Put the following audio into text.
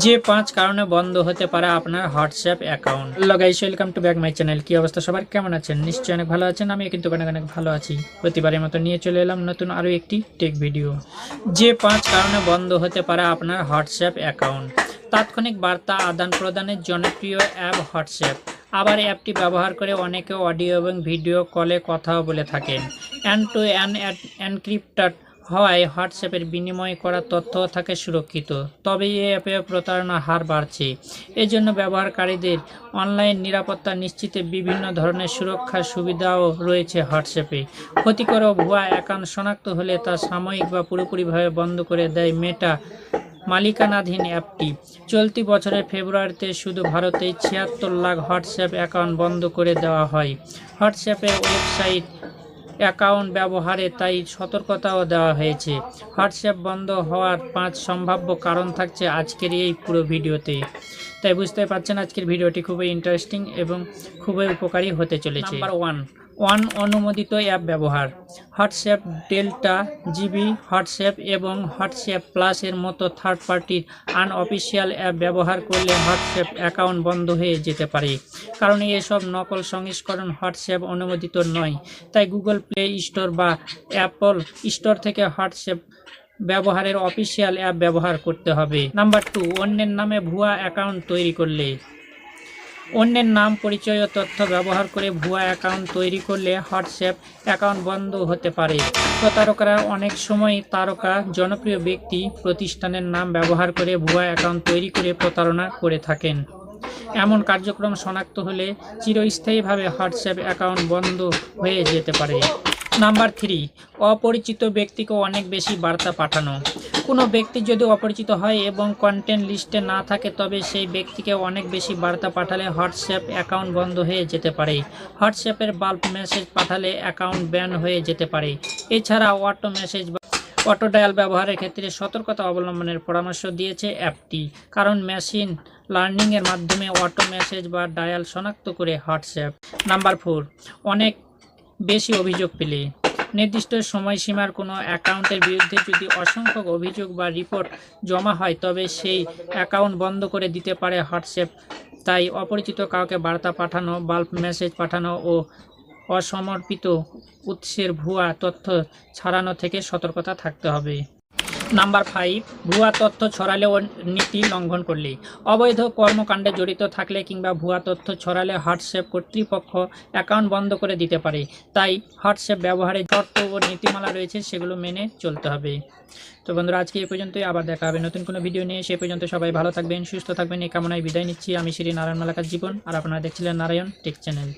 যে 5 কারণে বন্ধ হতে পারে আপনার WhatsApp account. Hello guys, welcome to back my channel. কি অবস্থা সবার, কেমন আছেন? নিশ্চয়ই অনেক ভালো আছেন। আমি কিন্তু অনেক ভালো আছি। প্রতিবারের মতো নিয়ে চলে এলাম নতুন আরও একটি টেক ভিডিও। যে 5 কারণে বন্ধ হতে পারে আপনার হোয়াটসঅ্যাপ অ্যাকাউন্ট। তাৎক্ষণিক বার্তা আদান প্রদানের জনপ্রিয় অ্যাপ হোয়াটসঅ্যাপ। আবার অ্যাপটি ব্যবহার করে অনেকে অডিও এবং ভিডিও কলে কথাও বলে থাকেন। এন্ড টু এন্ড এনক্রিপ্টেড হওয়ায় হোয়াটসঅ্যাপের বিনিময় করা তথ্য থাকে সুরক্ষিত। তবে এই অ্যাপে প্রতারণার হার বাড়ছে। এজন্য ব্যবহারকারীদের অনলাইন নিরাপত্তা নিশ্চিতে বিভিন্ন ধরনের সুরক্ষার সুবিধাও রয়েছে হোয়াটসঅ্যাপে। ক্ষতিকর ও ভুয়া অ্যাকাউন্ট শনাক্ত হলে তা সাময়িক বা পুরোপুরিভাবে বন্ধ করে দেয় মেটা মালিকানাধীন অ্যাপটি। চলতি বছরের ফেব্রুয়ারিতে শুধু ভারতে ৭৬ লাখ হোয়াটসঅ্যাপ অ্যাকাউন্ট বন্ধ করে দেওয়া হয়। হোয়াটসঅ্যাপের ওয়েবসাইট অ্যাকাউন্ট ব্যবহারে তাই সতর্কতাও দেওয়া হয়েছে। হোয়াটসঅ্যাপ বন্ধ হওয়ার 5 সম্ভাব্য কারণ থাকছে আজকের এই পুরো ভিডিওতে। তাই বুঝতে পারছেন আজকের ভিডিওটি খুবই ইন্টারেস্টিং এবং খুবই উপকারী হতে চলেছে। নাম্বার 1, অনুমোদিত অ্যাপ ব্যবহার। হোয়াটসঅ্যাপ, ডেল্টা, জিবি, হোয়াটসঅ্যাপ এবং হোয়াটসঅ্যাপ প্লাস এর মতো থার্ড পার্টির আনঅফিসিয়াল অ্যাপ ব্যবহার করলে হোয়াটসঅ্যাপ অ্যাকাউন্ট বন্ধ হয়ে যেতে পারে। কারণ এসব নকল সংস্করণ হোয়াটসঅ্যাপ অনুমোদিত নয়। তাই গুগল প্লে স্টোর বা অ্যাপল স্টোর থেকে হোয়াটসঅ্যাপ ব্যবহারের অফিসিয়াল অ্যাপ ব্যবহার করতে হবে। নাম্বার 2, অন্যের নামে ভুয়া অ্যাকাউন্ট তৈরি করলে। অন্যের নাম, পরিচয় ও তথ্য ব্যবহার করে ভুয়া অ্যাকাউন্ট তৈরি করলে হোয়াটসঅ্যাপ অ্যাকাউন্ট বন্ধ হতে পারে। প্রতারকরা অনেক সময় জনপ্রিয় ব্যক্তি, প্রতিষ্ঠানের নাম ব্যবহার করে ভুয়া অ্যাকাউন্ট তৈরি করে প্রতারণা করে থাকেন। এমন কার্যক্রম শনাক্ত হলে চিরস্থায়ীভাবে হোয়াটসঅ্যাপ অ্যাকাউন্ট বন্ধ হয়ে যেতে পারে। নাম্বার 3, অপরিচিত ব্যক্তিকে অনেক বেশি বার্তা পাঠানো। কোনো ব্যক্তি যদি অপরিচিত হয় এবং কন্টেন্ট লিস্টে না থাকে তবে সেই ব্যক্তিকে অনেক বেশি বার্তা পাঠালে হোয়াটসঅ্যাপ অ্যাকাউন্ট বন্ধ হয়ে যেতে পারে। হোয়াটসঅ্যাপের বাল্ক মেসেজ পাঠালে অ্যাকাউন্ট ব্যান হয়ে যেতে পারে। এছাড়া অটো মেসেজ বা অটো ডায়াল ব্যবহারের ক্ষেত্রে সতর্কতা অবলম্বনের পরামর্শ দিয়েছে অ্যাপটি। কারণ মেশিন লার্নিংয়ের মাধ্যমে অটো মেসেজ বা ডায়াল শনাক্ত করে হোয়াটসঅ্যাপ। নাম্বার 4, অনেক বেশি অভিযোগ পেলে। নির্দিষ্ট সময়সীমার কোনো অ্যাকাউন্টের বিরুদ্ধে যদি অসংখ্য অভিযোগ বা রিপোর্ট জমা হয় তবে সেই অ্যাকাউন্ট বন্ধ করে দিতে পারে হোয়াটসঅ্যাপ। তাই অপরিচিত কাউকে বার্তা পাঠানো, বাল্ক মেসেজ পাঠানো ও অসমর্পিত উৎসের ভুয়া তথ্য ছড়ানো থেকে সতর্কতা থাকতে হবে। নাম্বার 5, ভুয়া তথ্য ছড়ালে ও নীতি লঙ্ঘন করলে। অবৈধ কর্মকাণ্ডে জড়িত থাকলে কিংবা ভুয়া তথ্য ছড়ালে হোয়াটসঅ্যাপ কর্তৃপক্ষ অ্যাকাউন্ট বন্ধ করে দিতে পারে। তাই হোয়াটসঅ্যাপ ব্যবহারে শর্ত ও নীতিমালা রয়েছে, সেগুলো মেনে চলতে হবে। তো বন্ধুরা, আজকে এই পর্যন্তই। আবার দেখা হবে নতুন কোনো ভিডিও নিয়ে। সেই পর্যন্ত সবাই ভালো থাকবেন, সুস্থ থাকবেন এই কামনায় বিদায় নিচ্ছি। আমি শ্রী নারায়ণ মালাকার জীবন, আর আপনারা দেখছিলেন নারায়ণ টেক চ্যানেল।